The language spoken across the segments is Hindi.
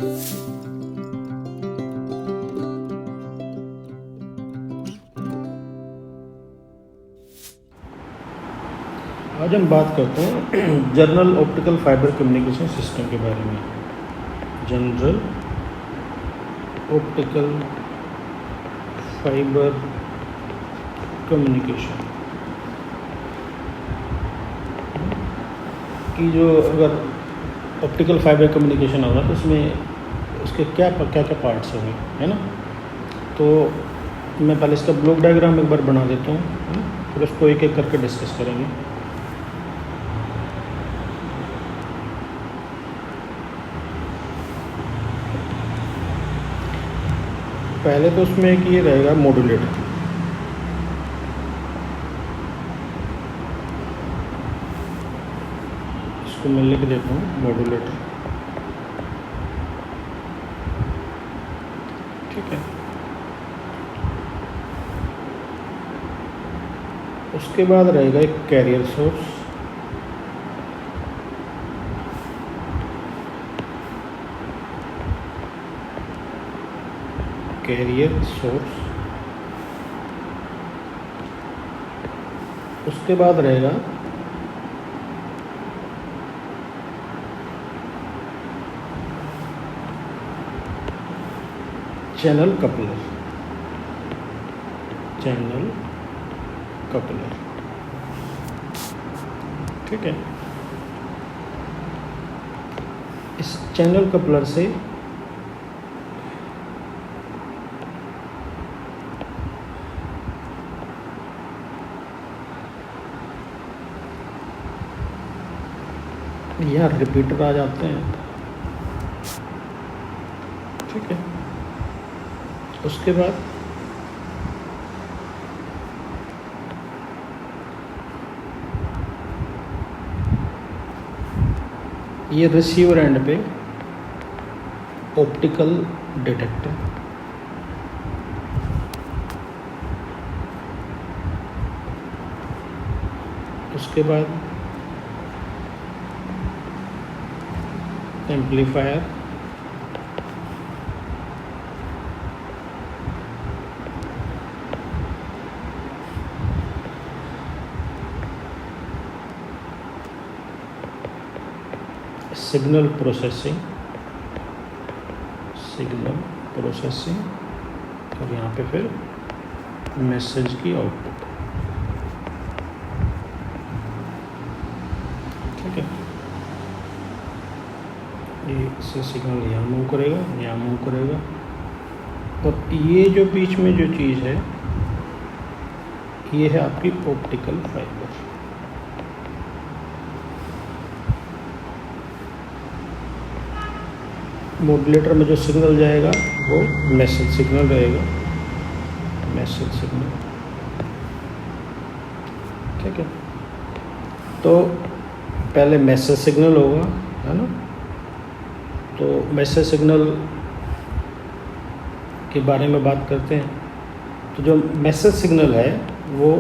आज हम बात करते हैं general optical fibre communication system के बारे में। जनरल ऑप्टिकल फाइबर कम्युनिकेशन की जो अगर ऑप्टिकल फाइबर कम्युनिकेशन होगा तो उसमें उसके क्या क्या पार्ट्स होंगे, है ना। तो मैं पहले इसका ब्लॉक डायग्राम एक बार बना देता हूँ, है ना, फिर उसको एक एक करके डिस्कस करेंगे। पहले तो उसमें एक ये रहेगा मॉड्यूलेटर। इसको मैं लिख देता हूँ मॉड्यूलेटर, ठीक है। उसके बाद रहेगा एक कैरियर सोर्स, कैरियर सोर्स। उसके बाद रहेगा चैनल कपलर, चैनल कपलर, ठीक है। इस चैनल कपलर से यहाँ रिपीटर आ जाते हैं, ठीक है। उसके बाद ये रिसीवर एंड पे ऑप्टिकल डिटेक्टर, उसके बाद amplifier, signal processing, signal processing, और यहाँ पे फिर मैसेज की आउटपुट, ठीक है। ये इससे सिग्नल यहाँ मूव करेगा, यहाँ मूव करेगा, और ये जो बीच में जो चीज़ है ये है आपकी ऑप्टिकल फाइबर। मॉड्यूलेटर में जो सिग्नल जाएगा वो मैसेज सिग्नल रहेगा, मैसेज सिग्नल, ठीक है। तो पहले मैसेज सिग्नल होगा, है ना। तो मैसेज सिग्नल के बारे में बात करते हैं। तो जो मैसेज सिग्नल है वो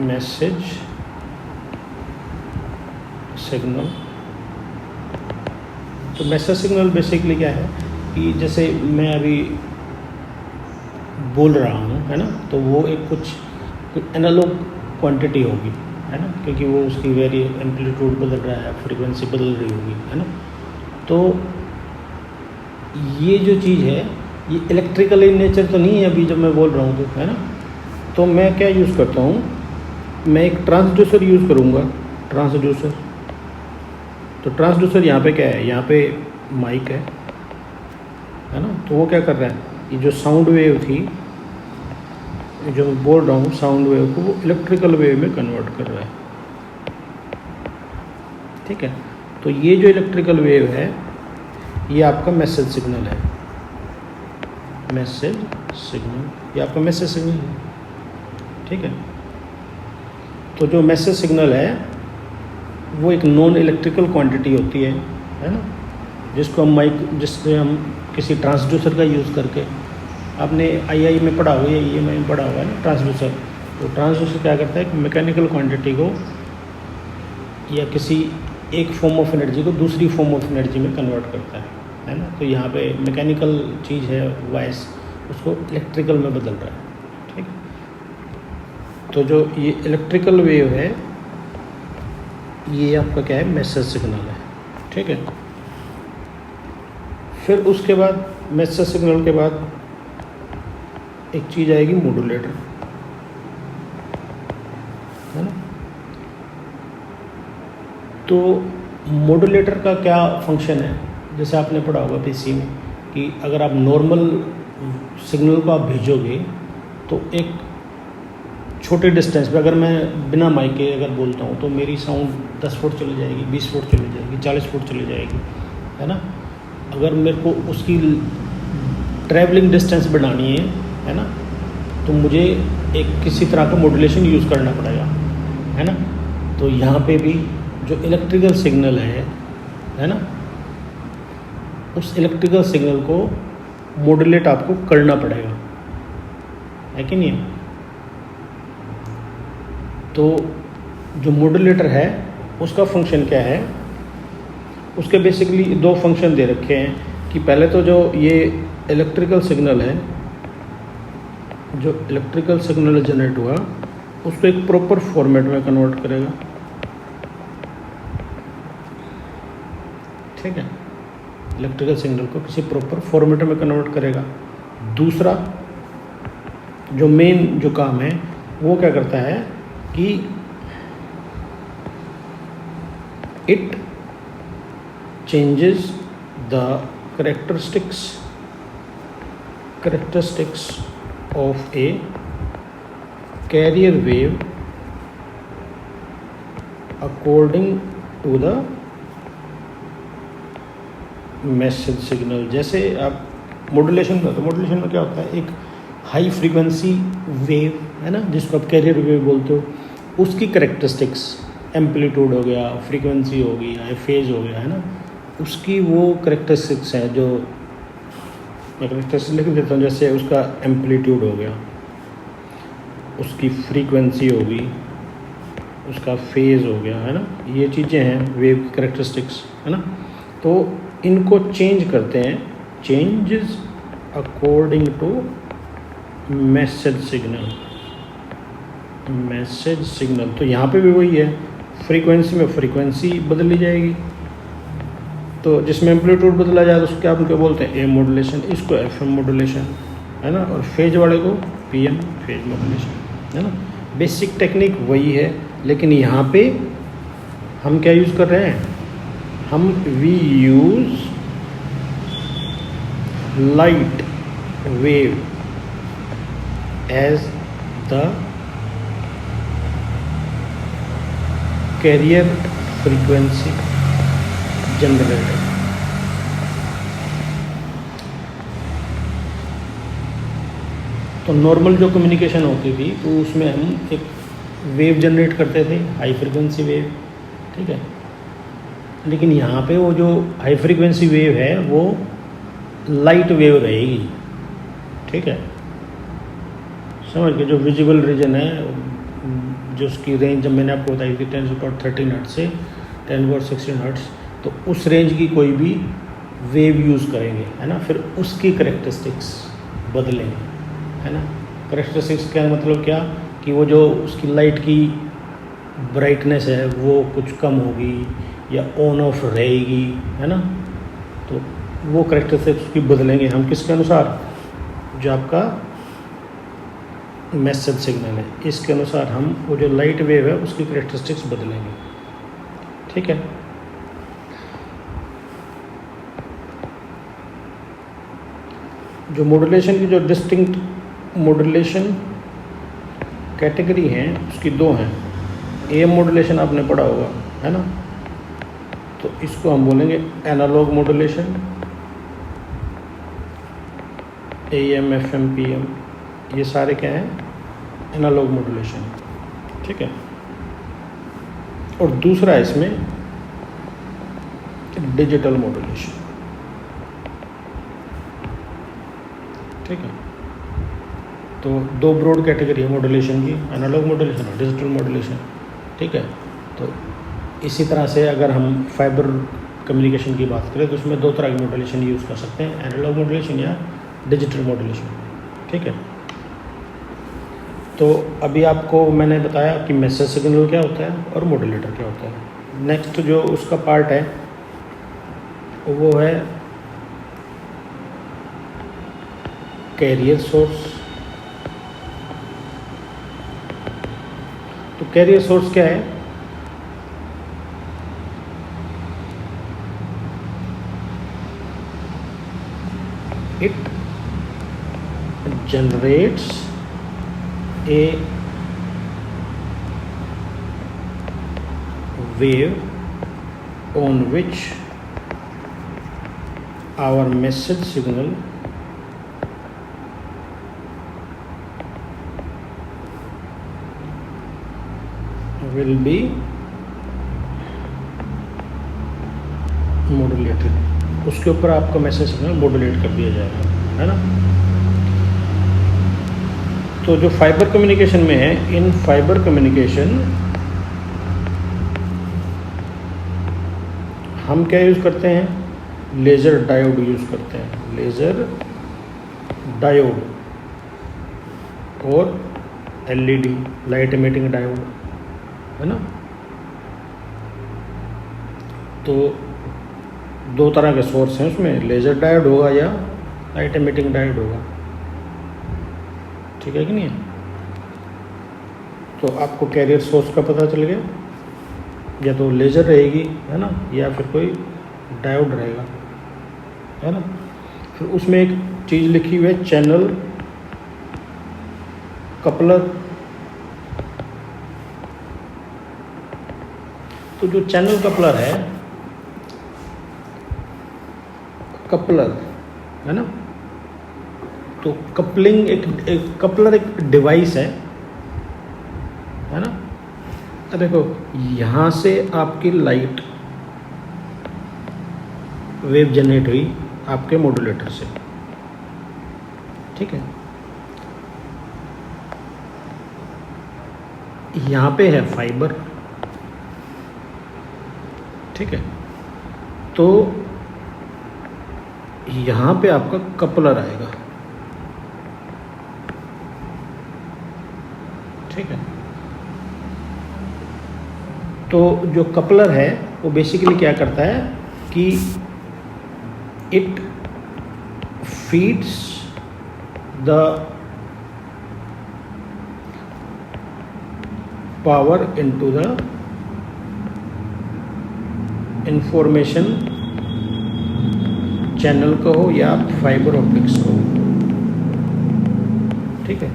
मैसेज सिग्नल, तो मैसेज सिग्नल बेसिकली क्या है कि जैसे मैं अभी बोल रहा हूँ, है ना, तो वो एक कुछ एनालॉग क्वांटिटी होगी, है ना, क्योंकि वो उसकी वेरी एम्पलीट्यूड बदल रहा है, फ्रीक्वेंसी बदल रही होगी, है ना। तो ये जो चीज़ है ये इलेक्ट्रिकल इन नेचर तो नहीं है अभी जब मैं बोल रहा हूँ, तो है ना। तो मैं क्या यूज़ करता हूँ, मैं एक ट्रांसड्यूसर यूज़ करूँगा, ट्रांसड्यूसर। तो ट्रांसड्यूसर यहाँ पे क्या है, यहाँ पे माइक है ना। तो वो क्या कर रहा है, ये जो साउंड वेव थी, जो मैं बोल रहा हूँ, साउंड वेव को वो इलेक्ट्रिकल वेव में कन्वर्ट कर रहा है, ठीक है। तो ये जो इलेक्ट्रिकल वेव है ये आपका मैसेज सिग्नल है, मैसेज सिग्नल, ये आपका मैसेज सिग्नल है, ठीक है। तो जो मैसेज सिग्नल है वो एक नॉन इलेक्ट्रिकल क्वांटिटी होती है ना, जिसको हम जिससे हम किसी ट्रांसड्यूसर का यूज़ करके, आपने आई में पढ़ा हुआ है, EMI में पढ़ा हुआ है ना ट्रांसड्यूसर। तो ट्रांसड्यूसर क्या करता है कि मैकेनिकल क्वांटिटी को या किसी एक फॉर्म ऑफ एनर्जी को दूसरी फॉर्म ऑफ एनर्जी में कन्वर्ट करता है, है ना। तो यहाँ पे मैकेनिकल चीज़ है वॉइस, उसको इलेक्ट्रिकल में बदल रहा है, ठीक है। तो जो ये इलेक्ट्रिकल वेव है ये आपका क्या है, मैसेज सिग्नल है, ठीक है। फिर उसके बाद मैसेज सिग्नल के बाद एक चीज़ आएगी मॉड्यूलेटर, है ना। तो मॉड्यूलेटर का क्या फंक्शन है, जैसे आपने पढ़ा होगा पीसी में कि अगर आप नॉर्मल सिग्नल को आप भेजोगे तो एक छोटे डिस्टेंस पे, अगर मैं बिना माइक के अगर बोलता हूँ तो मेरी साउंड 10 फुट चली जाएगी, 20 फुट चली जाएगी, 40 फुट चली जाएगी, है ना। अगर मेरे को उसकी ट्रैवलिंग डिस्टेंस बढ़ानी है ना, तो मुझे एक किसी तरह का मॉड्यूलेशन यूज़ करना पड़ेगा, है ना। तो यहाँ पे भी जो इलेक्ट्रिकल सिग्नल है ना, उस इलेक्ट्रिकल सिग्नल को मॉड्यूलेट आपको करना पड़ेगा, है कि नहीं। तो जो मॉड्यूलेटर है उसका फंक्शन क्या है, उसके बेसिकली दो फंक्शन दे रखे हैं कि पहले तो जो ये इलेक्ट्रिकल सिग्नल है, जो इलेक्ट्रिकल सिग्नल जनरेट हुआ उसको एक प्रॉपर फॉर्मेट में कन्वर्ट करेगा, ठीक है। इलेक्ट्रिकल सिग्नल को किसी प्रॉपर फॉर्मेट में कन्वर्ट करेगा। दूसरा जो मेन जो काम है वो क्या करता है कि it changes the characteristics of a carrier wave according to the message signal. जैसे आप मॉड्यूलेशन में, तो मॉड्यूलेशन में क्या होता है, एक हाई फ्रीक्वेंसी वेव है ना, जिसको आप कैरियर वेव बोलते हो, उसकी करेक्टरिस्टिक्स एम्पलीट्यूड हो गया, फ्रीक्वेंसी हो गई या फेज हो गया, है ना, उसकी वो करेक्टरिस्टिक्स हैं जो मैं करेक्टरिस्टिक्स लिख देता हूँ। जैसे उसका एम्पलीट्यूड हो गया, उसकी फ्रीक्वेंसी होगी, उसका फेज हो गया, है ना, ये चीज़ें हैं वेव की करेक्टरिस्टिक्स, है ना। तो इनको चेंज करते हैं, changes according to message signal. तो यहाँ पे भी वही है, फ्रीक्वेंसी में फ्रीक्वेंसी बदली जाएगी, तो जिसमें एम्पलीट्यूड बदला जाए तो उसको क्या उनको बोलते हैं, ए मॉड्यूलेशन, इसको एफ एम मॉड्यूलेशन, है ना, और फेज वाले को पी एम फेज मॉड्यूलेशन, है ना। बेसिक टेक्निक वही है, लेकिन यहाँ पे हम क्या यूज़ कर रहे हैं, हम we use light wave as the carrier frequency generator. तो नॉर्मल जो कम्युनिकेशन होती थी तो उसमें हम एक वेव जनरेट करते थे, हाई फ्रीक्वेंसी वेव, ठीक है। लेकिन यहाँ पे वो जो हाई फ्रीक्वेंसी वेव है वो लाइट वेव रहेगी, ठीक है। समझ के जो विजिबल रीजन है, जो उसकी रेंज जब मैंने आपको बताई थी 10⁻13 हर्ट्ज से 10⁻16 हर्ट्ज, तो उस रेंज की कोई भी वेव यूज़ करेंगे, है ना, फिर उसकी करेक्टरिस्टिक्स बदलेंगे, है ना। करेक्टरिस्टिक्स का मतलब क्या कि वो जो उसकी लाइट की ब्राइटनेस है वो कुछ कम होगी या ऑन ऑफ रहेगी, है ना। तो वो करेक्टरिस्टिक्स उसकी बदलेंगे हम किसके अनुसार, जो आपका मैसेज सिग्नल है इसके अनुसार हम वो जो लाइट वेव है उसकी करेक्टरिस्टिक्स बदलेंगे, ठीक है। जो मॉड्यूलेशन की जो डिस्टिंक्ट मॉड्यूलेशन कैटेगरी हैं उसकी दो हैं। एएम मॉड्यूलेशन आपने पढ़ा होगा, है ना, तो इसको हम बोलेंगे analogue modulation, AM FM PM, ये सारे क्या हैं, एनालॉग मॉड्यूलेशन, ठीक है। और दूसरा है इसमें डिजिटल मॉड्यूलेशन, ठीक है। तो दो ब्रॉड कैटेगरी है मॉड्यूलेशन की, एनालॉग मॉड्यूलेशन और डिजिटल मॉड्यूलेशन, ठीक है। तो इसी तरह से अगर हम फाइबर कम्युनिकेशन की बात करें तो उसमें दो तरह की मॉड्यूलेशन यूज़ कर सकते हैं, एनालॉग मॉड्यूलेशन या डिजिटल मॉड्यूलेशन। ठीक है, तो अभी आपको मैंने बताया कि मैसेज सिग्नल क्या होता है और मॉड्यूलेटर क्या होता है। नेक्स्ट जो उसका पार्ट है वो है कैरियर सोर्स। तो कैरियर सोर्स क्या है? It generates a wave on which our message signal will be modulated। उसके ऊपर आपका मैसेज सिग्नल मॉड्यूलेट कर दिया जाएगा, है ना। तो जो फाइबर कम्युनिकेशन में है, इन फाइबर कम्युनिकेशन हम क्या यूज़ करते हैं? लेज़र डायोड यूज़ करते हैं, लेज़र डायोड और एलईडी लाइट एमिटिंग डायोड, है ना। तो दो तरह के सोर्स हैं उसमें, लेज़र डायोड होगा या लाइट एमिटिंग डायोड होगा। ठीक है कि नहीं है? तो आपको कैरियर सोर्स का पता चल गया, या तो लेज़र रहेगी, है ना, या फिर कोई डायोड रहेगा, है ना। फिर उसमें एक चीज़ लिखी हुई है चैनल कपलर। तो जो चैनल कपलर है, कपलर है ना, तो कपलिंग एक कपलर एक डिवाइस है ना। तो देखो यहाँ से आपकी लाइट वेव जनरेट हुई आपके मॉड्यूलेटर से, ठीक है। यहाँ पे है फाइबर, ठीक है। तो यहाँ पे आपका कपलर आएगा, ठीक है। तो जो कपलर है वो बेसिकली क्या करता है कि it feeds the power into the information channel को हो या फाइबर ऑप्टिक्स को, ठीक है।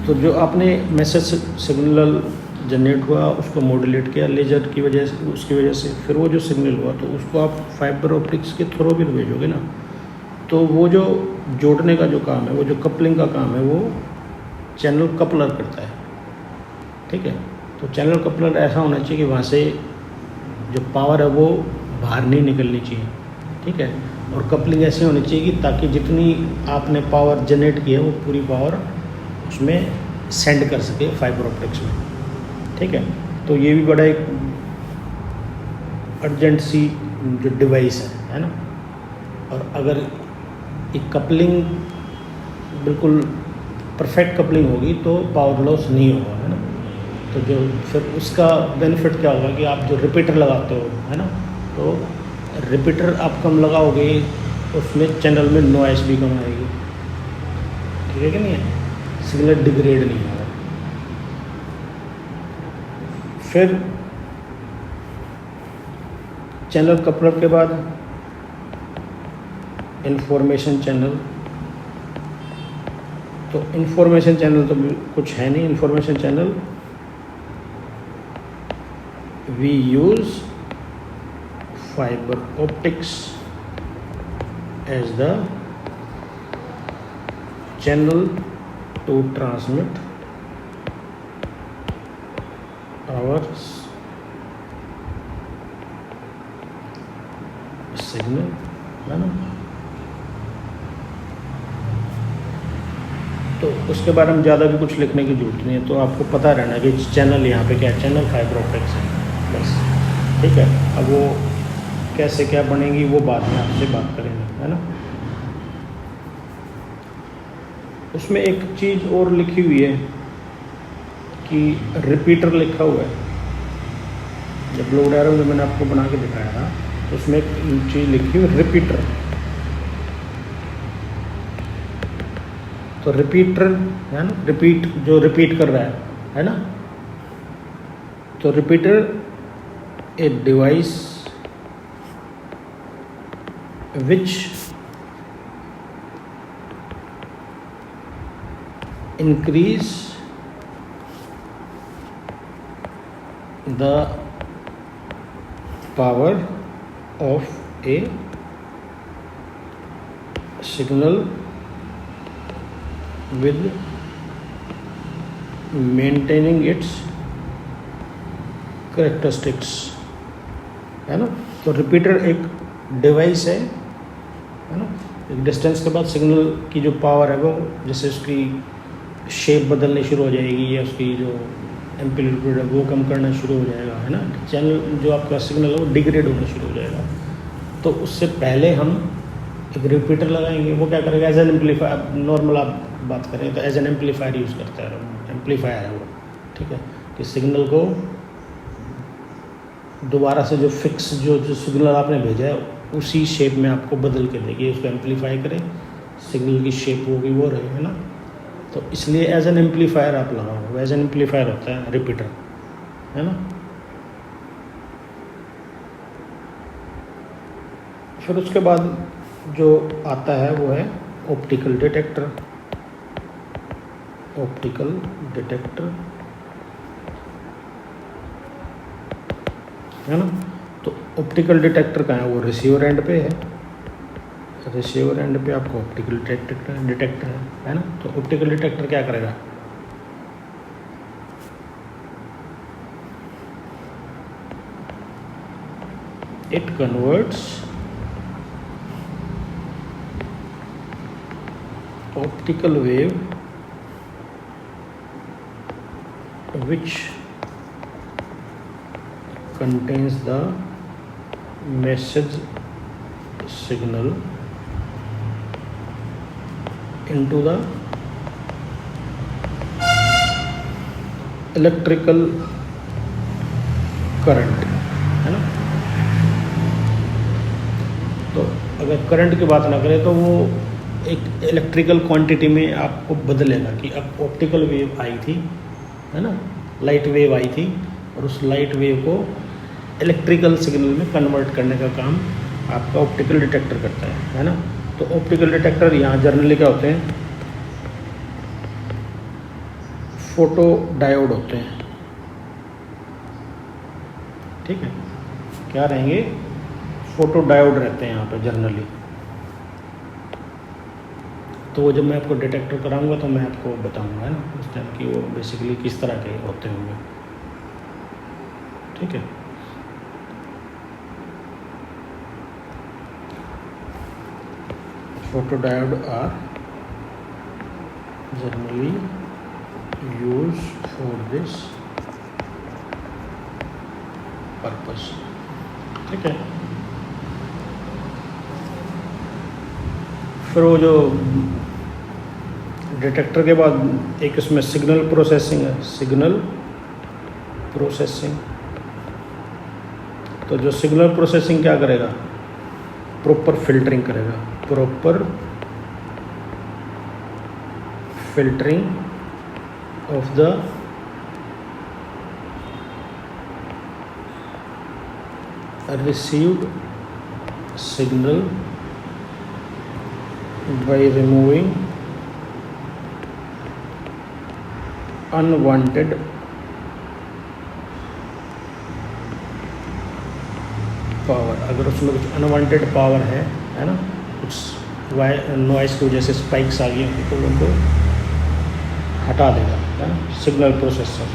तो जो आपने मैसेज सिग्नल जनरेट हुआ उसको मॉड्यूलेट किया लेजर की वजह से, उसकी वजह से फिर वो जो सिग्नल हुआ तो उसको आप फाइबर ऑप्टिक्स के थ्रू भी भेजोगे ना। तो वो जो जोड़ने का जो काम है, वो जो कपलिंग का काम है, वो चैनल कपलर करता है, ठीक है। तो चैनल कपलर ऐसा होना चाहिए कि वहाँ से जो पावर है वो बाहर नहीं निकलनी चाहिए, ठीक है। और कपलिंग ऐसी होनी चाहिए कि ताकि जितनी आपने पावर जनरेट की है वो पूरी पावर उसमें सेंड कर सके फाइबर ऑप्टिक्स में, ठीक है। तो ये भी बड़ा एक अर्जेंट सी जो डिवाइस है ना। और अगर एक कपलिंग बिल्कुल परफेक्ट कपलिंग होगी तो पावर लॉस नहीं होगा, है ना। तो जो फिर उसका बेनिफिट क्या होगा कि आप जो रिपीटर लगाते हो, है ना, तो रिपीटर आप कम लगाओगे उसमें चैनल में नॉइस भी कम आएगी, ठीक है कि नहीं है, सिग्नल डिग्रेड नहीं होगा। फिर चैनल कपलर के बाद इंफॉर्मेशन चैनल। तो इंफॉर्मेशन चैनल तो कुछ है नहीं। Information channel we use fibre optics as the channel to transmit our signal, है ना। तो उसके बारे में ज़्यादा भी कुछ लिखने की जरूरत नहीं है। तो आपको पता रहना कि चैनल यहाँ पे क्या है, चैनल फाइबर ऑप्टिक्स है, बस। ठीक है, अब वो कैसे क्या बनेगी वो बाद में आपसे बात करेंगे, है ना। उसमें एक चीज़ और लिखी हुई है कि रिपीटर लिखा हुआ है। जब ब्लॉक डायग्राम जो मैंने आपको बना के दिखाया था तो उसमें एक चीज़ लिखी हुई रिपीटर। तो रिपीटर है ना, रिपीट जो रिपीट कर रहा है ना। तो repeater a device which increase the power of a signal with maintaining its characteristics, है ना। तो रिपीटर एक डिवाइस है ना। एक डिस्टेंस के बाद सिग्नल की जो पावर है वो जैसे उसकी शेप बदलनी शुरू हो जाएगी या उसकी जो एम्पलीट्यूड है वो कम करना शुरू हो जाएगा, है ना। चैनल जो आपका सिग्नल है वो डिग्रेड होना शुरू हो जाएगा। तो उससे पहले हम एक रिपीटर लगाएंगे। वो क्या करेगा, एज एन एम्पलीफायर, नॉर्मल आप बात करें तो एज एन एम्पलीफायर यूज़ करता है, एम्पलीफायर है वो, ठीक है। कि सिग्नल को दोबारा से जो फिक्स जो सिग्नल आपने भेजा है उसी शेप में आपको बदल के देगी, उसको एम्पलीफाई करें, सिग्नल की शेप होगी वो रहे, है ना। तो इसलिए एज एन एम्पलीफायर आप लगाओ, एज एन एम्पलीफायर होता है रिपीटर, है ना। फिर उसके बाद जो आता है वो है ऑप्टिकल डिटेक्टर। ऑप्टिकल डिटेक्टर, है ना। तो ऑप्टिकल डिटेक्टर कहाँ है, वो रिसीवर एंड पे है। रिसीवर एंड पे आपको ऑप्टिकल डिटेक्टर है ना। तो ऑप्टिकल डिटेक्टर क्या करेगा, it converts optical wave which contains the message signal into the electrical current, है ना। तो अगर करंट की बात ना करें तो वो एक इलेक्ट्रिकल क्वांटिटी में आपको बदलेगा कि अब ऑप्टिकल वेव आई थी, है ना, लाइट वेव आई थी और उस लाइट वेव को इलेक्ट्रिकल सिग्नल में कन्वर्ट करने का काम आपका ऑप्टिकल डिटेक्टर करता है ना। तो ऑप्टिकल डिटेक्टर यहाँ जर्नली क्या होते हैं, फोटो डायोड होते हैं, ठीक है। क्या रहेंगे, फोटो डायोड रहते हैं यहाँ पे जर्नली। तो जब मैं आपको डिटेक्टर कराऊंगा तो मैं आपको बताऊंगा, है ना, उस टाइम कि वो बेसिकली किस तरह के होते होंगे, ठीक है। Photo diode are generally use for this purpose, ठीक है। फिर वो जो डिटेक्टर के बाद एक इसमें सिग्नल प्रोसेसिंग है, सिग्नल प्रोसेसिंग। तो जो सिग्नल प्रोसेसिंग क्या करेगा, प्रॉपर फिल्टरिंग करेगा, proper filtering of the received signal by removing unwanted power. अगर उसमें कुछ अनवांटेड पावर है ना, कुछ नॉइस की वजह से स्पाइक्स आ गई होंगी तो उनको हटा देगा, है ना, सिग्नल प्रोसेसर,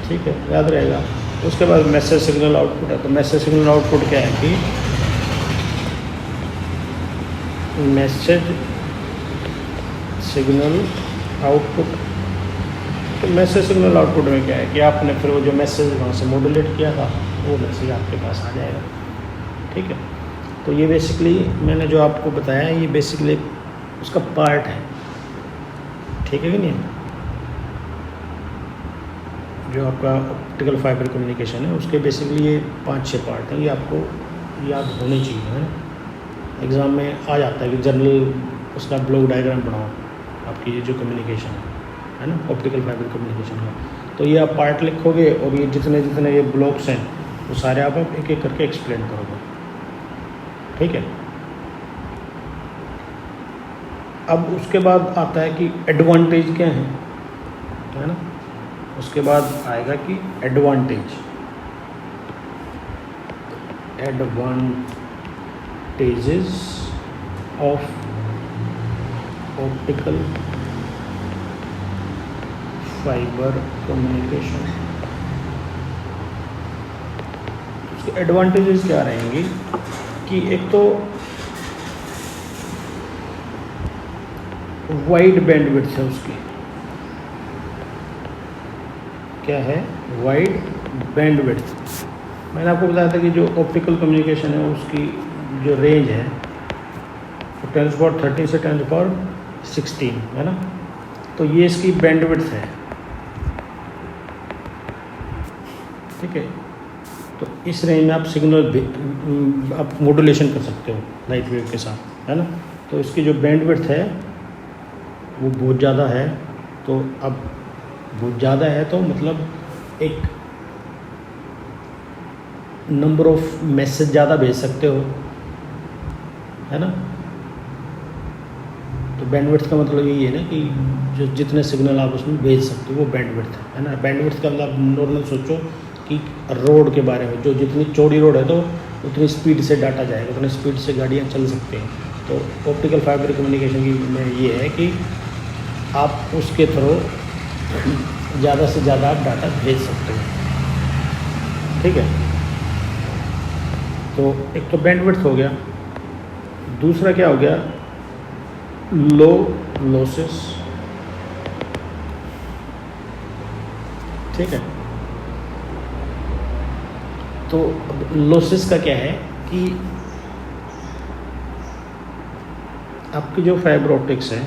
ठीक है, याद रहेगा। उसके बाद मैसेज सिग्नल आउटपुट है। तो मैसेज सिग्नल आउटपुट क्या है कि मैसेज सिग्नल आउटपुट, तो मैसेज सिग्नल आउटपुट में क्या है कि आपने फिर वो जो मैसेज वहाँ से मॉड्यूलेट किया था वो मैसेज आपके पास आ जाएगा। ठीक है, तो ये बेसिकली मैंने जो आपको बताया ये बेसिकली उसका पार्ट है। ठीक है कि नहीं? जो आपका ऑप्टिकल फाइबर कम्युनिकेशन है उसके बेसिकली ये 5-6 पार्ट हैं, ये आपको याद होने चाहिए, है ना। एग्ज़ाम में आ जाता है कि जनरल उसका ब्लॉक डायग्राम बनाओ आपकी ये जो कम्युनिकेशन है ना, ऑप्टिकल फाइबर कम्युनिकेशन का। तो ये आप पार्ट लिखोगे और ये जितने जितने ये ब्लॉक्स हैं वो सारे आप एक एक करके एक्सप्लेन करोगे। ठीक है, अब उसके बाद आता है कि एडवांटेज क्या है ना। उसके बाद आएगा कि advantages of optical fibre communication. उसके एडवांटेजेस क्या रहेंगे कि एक तो वाइड बैंडविड्थ है उसकी। क्या है? Wide bandwidth. मैंने आपको बताया था कि जो ऑप्टिकल कम्युनिकेशन है उसकी जो रेंज है वो 10⁻13 से 10⁻16 है ना। तो ये इसकी बैंडविड्थ है। ठीक है, तो इस रेंज में आप सिग्नल आप मॉड्यूलेशन कर सकते हो लाइट वेव के साथ, है ना। तो इसकी जो बैंडविड्थ है वो बहुत ज़्यादा है। तो अब बहुत ज़्यादा है तो मतलब एक नंबर ऑफ मैसेज ज़्यादा भेज सकते हो, है ना। तो बैंडविड्थ का मतलब यही है ना कि जो जितने सिग्नल आप उसमें भेज सकते हो वो बैंडविड्थ है ना। बैंडविड्थ का मतलब नॉर्मल सोचो कि रोड के बारे में, जो जितनी चौड़ी रोड है तो उतनी स्पीड से डाटा जाएगा, उतनी स्पीड से गाड़ियाँ चल सकती हैं। तो ऑप्टिकल फाइबर कम्युनिकेशन की में ये है कि आप उसके थ्रू ज़्यादा से ज़्यादा आप डाटा भेज सकते हो। ठीक है, तो एक तो बैंडविड्थ हो गया, दूसरा क्या हो गया? लो लॉसेस। ठीक है, तो लॉसेस का क्या है कि आपकी जो फाइबर ऑप्टिक्स है,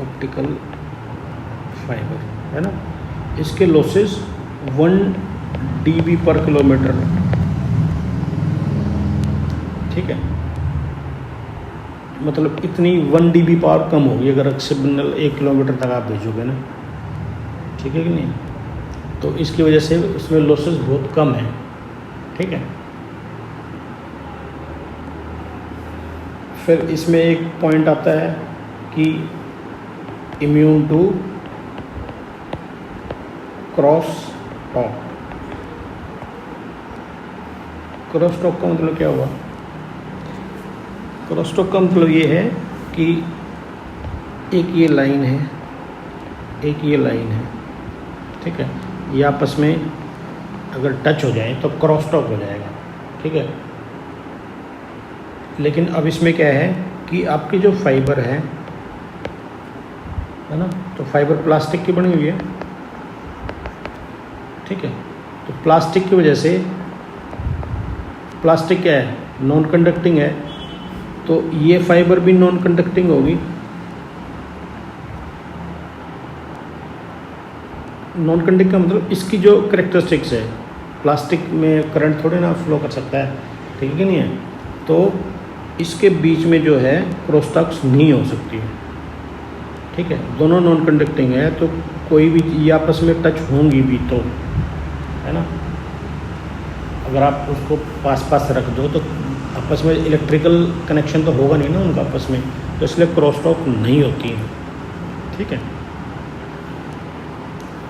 ऑप्टिकल फाइबर है ना, इसके लॉसेस 1 dB पर किलोमीटर। ठीक है, मतलब इतनी 1 dB पावर कम होगी अगर सिग्नल 1 किलोमीटर तक आप भेजोगे ना। ठीक है कि नहीं? तो इसकी वजह से इसमें लॉसेस बहुत कम है। ठीक है, फिर इसमें एक पॉइंट आता है कि immune to cross talk. Cross talk का मतलब क्या हुआ? क्रॉस टॉक का मतलब ये है कि एक ये लाइन है, एक ये लाइन है। ठीक है, ये आपस में अगर टच हो जाए तो क्रॉस टॉक हो जाएगा। ठीक है, लेकिन अब इसमें क्या है कि आपकी जो फाइबर है ना, तो फाइबर प्लास्टिक की बनी हुई है। ठीक है, तो प्लास्टिक की वजह से, प्लास्टिक क्या है? नॉन कंडक्टिंग है, तो ये फाइबर भी नॉन कंडक्टिंग होगी। नॉन कंडक्टिंग का मतलब इसकी जो करेक्टरिस्टिक्स है, प्लास्टिक में करंट थोड़े ना फ्लो कर सकता है। ठीक है कि नहीं है? तो इसके बीच में जो है क्रॉस टॉक्स नहीं हो सकती है। ठीक है, दोनों नॉन कंडक्टिंग है तो कोई भी ये आपस में टच होंगी भी तो, है ना। अगर आप उसको पास पास रख दो तो आपस में इलेक्ट्रिकल कनेक्शन तो होगा नहीं ना उनका आपस में, तो इसलिए क्रॉस टॉक नहीं होती है। ठीक है,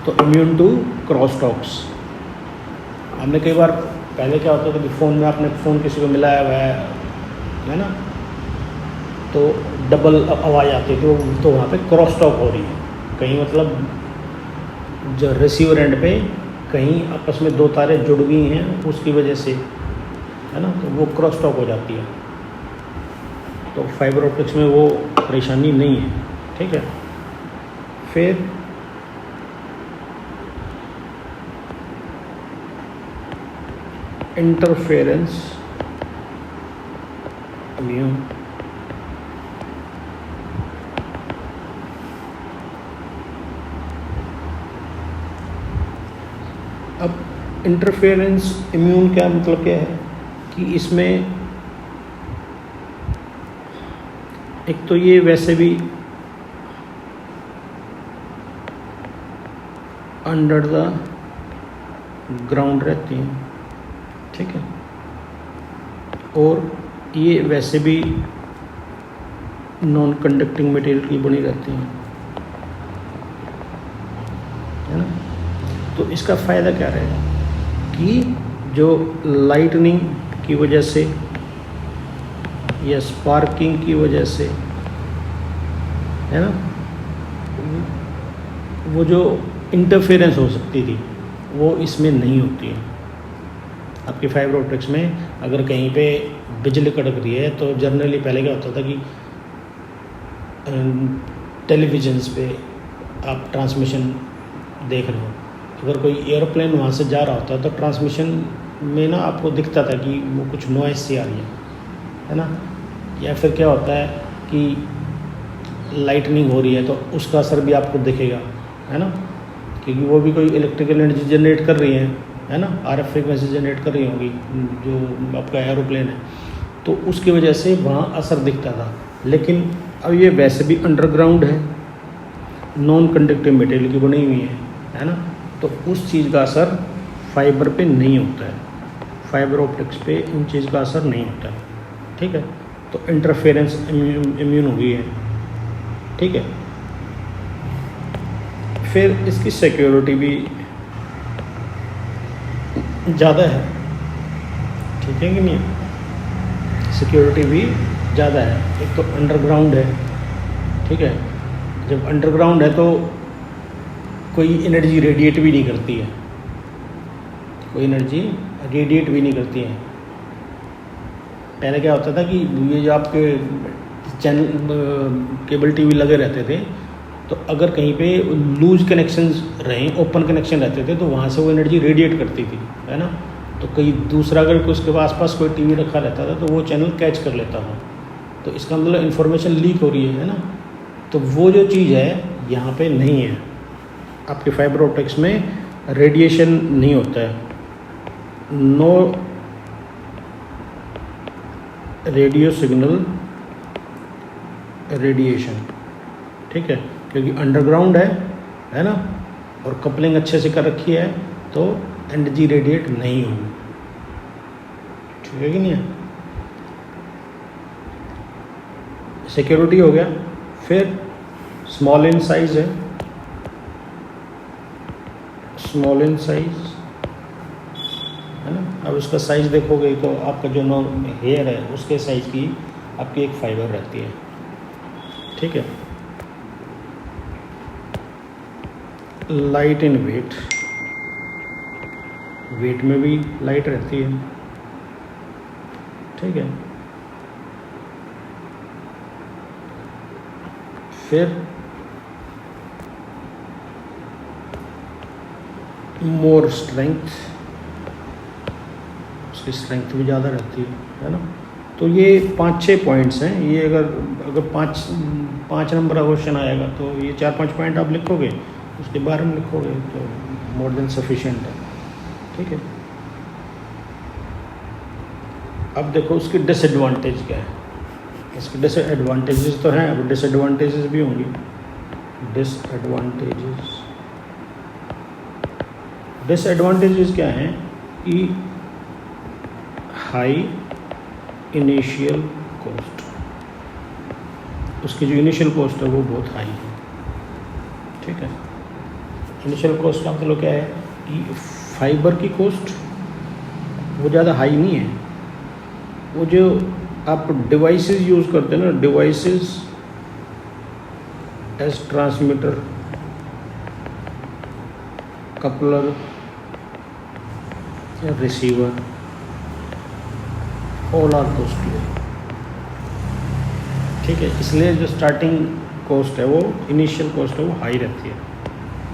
तो इम्यून टू क्रॉस टॉक्स। हमने कई बार पहले क्या होता था कि फ़ोन में आपने फ़ोन किसी को मिलाया हुआ है ना, तो डबल आवाज़ आती थी, तो वहाँ पे क्रॉस टॉक हो रही है कहीं, मतलब जो रिसीवर एंड पे कहीं आपस में दो तारे जुड़ गई हैं उसकी वजह से, है ना, तो वो क्रॉस टॉक हो जाती है। तो फाइबर ऑप्टिक्स में वो परेशानी नहीं है। ठीक है, फिर इंटरफेरेंस इम्यून, अब इंटरफेरेंस इम्यून क्या मतलब क्या है कि इसमें एक तो ये वैसे भी अंडर द ग्राउंड रहती हैं, ठीक है, और ये वैसे भी नॉन कंडक्टिंग मटेरियल की बनी रहती हैं, है ना। तो इसका फ़ायदा क्या रहेगा कि जो लाइटनिंग की वजह से या स्पार्किंग की वजह से, है ना, वो जो इंटरफेरेंस हो सकती थी वो इसमें नहीं होती है। आपकी फाइबर ऑप्टिक्स में अगर कहीं पे बिजली कड़क रही है तो जनरली पहले क्या होता था कि टेलीविजन्स पे आप ट्रांसमिशन देख रहे हो, अगर कोई एयरप्लेन वहाँ से जा रहा होता तो ट्रांसमिशन में ना आपको दिखता था कि वो कुछ नॉइस सी आ रही है ना। या फिर क्या होता है कि लाइटनिंग हो रही है तो उसका असर भी आपको दिखेगा, है ना, क्योंकि वो भी कोई इलेक्ट्रिकल एनर्जी जनरेट कर रही है ना, RF फ्रिक्वेंसी जनरेट कर रही होंगी जो आपका एरोप्लेन है, तो उसकी वजह से वहाँ असर दिखता था। लेकिन अब ये वैसे भी अंडरग्राउंड है, नॉन कंडक्टिव मटेरियल की बनी हुई है ना, तो उस चीज़ का असर फाइबर पे नहीं होता है, फाइबर ऑप्टिक्स पे इन चीज़ का असर नहीं होता है, ठीक है। तो इंटरफेरेंस इम्यून हो गई है, ठीक है। फिर इसकी सिक्योरिटी भी ज़्यादा है, ठीक है कि नहीं, सिक्योरिटी भी ज़्यादा है। एक तो अंडरग्राउंड है, ठीक है, जब अंडरग्राउंड है तो कोई एनर्जी रेडिएट भी नहीं करती है, कोई एनर्जी रेडिएट भी नहीं करती है। पहले क्या होता था कि ये जो आपके चैनल केबल टीवी लगे रहते थे, तो अगर कहीं पे लूज कनेक्शंस रहें, ओपन कनेक्शन रहते थे, तो वहाँ से वो एनर्जी रेडिएट करती थी, है ना। तो कहीं दूसरा अगर उसके आसपास कोई टीवी रखा रहता था तो वो चैनल कैच कर लेता था, तो इसका मतलब इन्फॉर्मेशन लीक हो रही है ना। तो वो जो चीज़ है यहाँ पे नहीं है, आपके फाइबर ऑप्टिक्स में रेडिएशन नहीं होता है, नो रेडियो सिग्नल रेडिएशन, ठीक है, क्योंकि अंडरग्राउंड है ना, और कपलिंग अच्छे से कर रखी है तो एनर्जी रेडिएट नहीं होगी, ठीक है कि नहीं है। सिक्योरिटी हो गया। फिर स्मॉल इन साइज है, स्मॉल इन साइज, है ना। अब उसका साइज देखोगे तो आपका जो हेयर है उसके साइज की आपकी एक फाइबर रहती है, ठीक है। लाइट इन वेट, वेट में भी लाइट रहती है, ठीक है। फिर मोर स्ट्रेंथ, उसकी स्ट्रेंथ भी ज़्यादा रहती है ना। तो ये 5-6 पॉइंट्स हैं। ये अगर पाँच नंबर का क्वेश्चन आएगा तो ये 4-5 पॉइंट आप लिखोगे, उसके बारे में लिखोगे तो मोर देन सफिशिएंट है, ठीक है। अब देखो उसकी डिसएडवांटेज क्या है। इसके डिसएडवांटेजेस तो हैं, अब डिसएडवांटेजेस भी होंगी। डिसएडवांटेजेस क्या हैं कि हाई इनिशियल कॉस्ट, उसकी जो इनिशियल कॉस्ट है वो बहुत हाई है, ठीक है। इनिशियल कॉस्ट का मतलब क्या है कि फाइबर की कॉस्ट वो ज़्यादा हाई नहीं है। वो जो आप डिवाइसेस यूज़ करते हैं ना, डिवाइसेस एज ट्रांसमीटर, कपलर या रिसीवर, ऑल आर कॉस्टली, ठीक है। इसलिए जो स्टार्टिंग कॉस्ट है वो, इनिशियल कॉस्ट है वो हाई रहती है,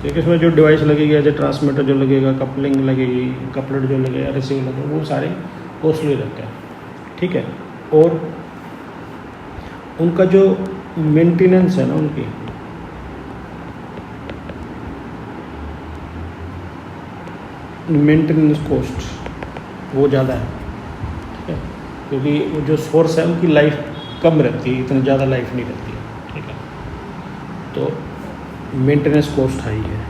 क्योंकि इसमें जो डिवाइस लगेगी, एज ए ट्रांसमीटर जो लगेगा, कपलिंग लगेगी, कपलर जो लगेगा, रिसीवर लगेगा, वो सारे कॉस्टली रहते हैं। ठीक है, और उनका जो मेंटेनेंस है ना, उनकी मेंटेनेंस कॉस्ट वो ज़्यादा है। ठीक है, क्योंकि वो जो सोर्स है उनकी लाइफ कम रहती है, इतनी ज़्यादा लाइफ नहीं रहती है। ठीक है, तो मेंटेनेंस कॉस्ट हाई है।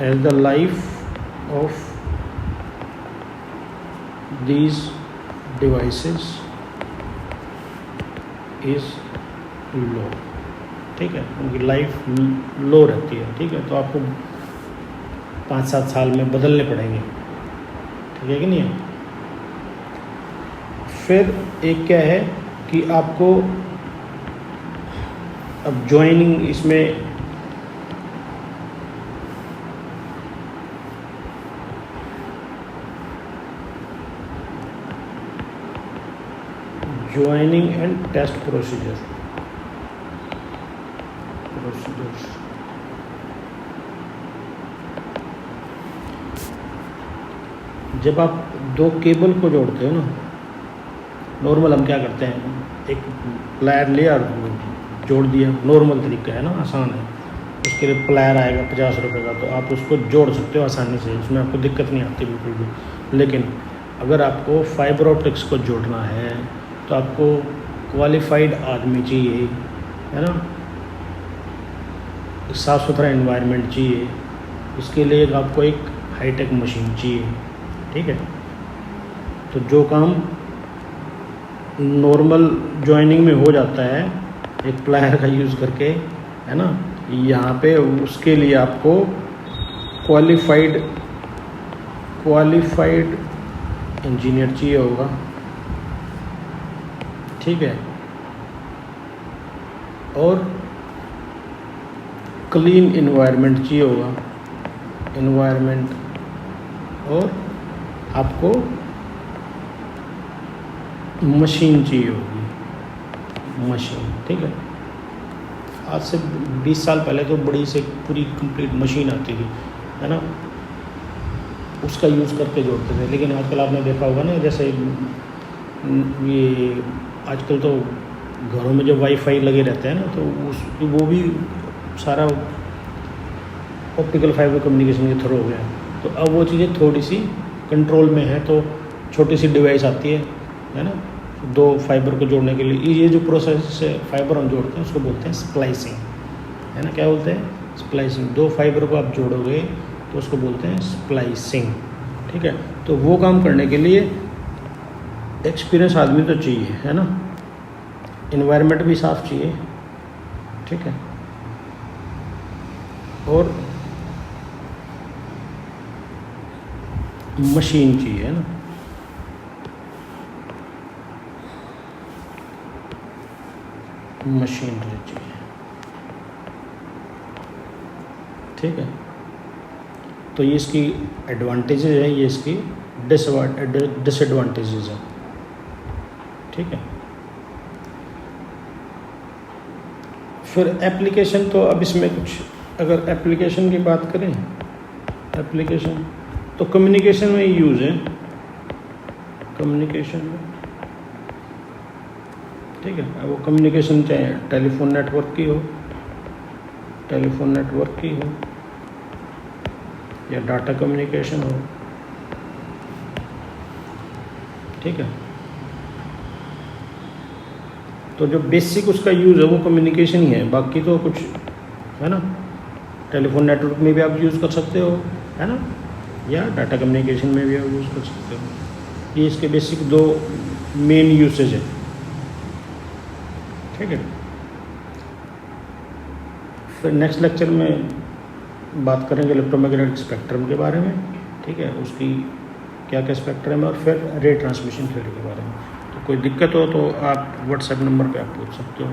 As the life of these devices is low। ठीक है, उनकी लाइफ लो रहती है। ठीक है, तो आपको 5-7 साल में बदलने पड़ेंगे। ठीक है कि नहीं है। फिर एक क्या है कि आपको अब ज्वाइनिंग इसमें ज्वाइनिंग एंड टेस्ट प्रोसीजर्स। जब आप दो केबल को जोड़ते हो ना, नॉर्मल हम क्या करते हैं, एक प्लायर लिया और जोड़ दिया, नॉर्मल तरीका है ना, आसान है। उसके लिए प्लायर आएगा 50 रुपये का, तो आप उसको जोड़ सकते हो आसानी से, उसमें आपको दिक्कत नहीं आती बिल्कुल भी। लेकिन अगर आपको फाइबर ऑप्टिक्स को जोड़ना है तो आपको क्वालिफाइड आदमी चाहिए, है ना, साफ़ सुथरा एनवायरनमेंट चाहिए, इसके लिए आपको एक हाईटेक मशीन चाहिए। ठीक है, तो जो काम नॉर्मल जॉइनिंग में हो जाता है एक प्लायर का यूज़ करके, है ना, यहाँ पे उसके लिए आपको क्वालिफाइड इंजीनियर चाहिए होगा। ठीक है, और क्लीन इन्वायरमेंट चाहिए होगा, और आपको मशीन चाहिए होगी, मशीन। ठीक है, आज से 20 साल पहले तो बड़ी से पूरी कंप्लीट मशीन आती थी, है ना, उसका यूज़ करके जोड़ते थे। लेकिन आजकल आपने देखा होगा ना, जैसे ये आजकल तो घरों में जो वाईफाई लगे रहते हैं ना, तो वो भी सारा ऑप्टिकल फाइबर कम्युनिकेशन के थ्रू हो गया। तो अब वो चीज़ें थोड़ी सी कंट्रोल में है, तो छोटी सी डिवाइस आती है ना, दो फाइबर को जोड़ने के लिए। ये जो प्रोसेस से फाइबर हम जोड़ते हैं उसको बोलते हैं स्प्लाइसिंग, है ना। क्या बोलते हैं? स्प्लाइसिंग। दो फाइबर को आप जोड़ोगे तो उसको बोलते हैं स्प्लाइसिंग। ठीक है, तो वो काम करने के लिए एक्सपीरियंस आदमी तो चाहिए, है ना, इन्वायरमेंट भी साफ चाहिए। ठीक है, और मशीन चाहिए, है ना। मशीनरी चाहिए। ठीक है, तो ये इसकी एडवांटेजेस है, ये इसकी डिसएडवांटेजेस है। ठीक है, फिर एप्लीकेशन, तो अब इसमें कुछ अगर एप्लीकेशन की बात करें, एप्लीकेशन तो कम्युनिकेशन में यूज़ है, कम्युनिकेशन में। ठीक है, अब वो कम्युनिकेशन चाहे टेलीफोन नेटवर्क की हो, या डाटा कम्युनिकेशन हो। ठीक है, तो जो बेसिक उसका यूज़ है वो कम्युनिकेशन ही है, बाकी तो कुछ, है ना। टेलीफोन नेटवर्क में भी आप यूज़ कर सकते हो, है ना, या डाटा कम्युनिकेशन में भी आप यूज़ कर सकते हो। ये इसके बेसिक दो मेन यूसेज है। ठीक है, फिर नेक्स्ट लेक्चर में बात करेंगे इलेक्ट्रोमैग्नेटिक स्पेक्ट्रम के बारे में। ठीक है, उसकी क्या क्या स्पेक्ट्रम है, और फिर रे ट्रांसमिशन थ्योरी के बारे में। तो कोई दिक्कत हो तो आप व्हाट्सएप नंबर पे आप पूछ सकते हो।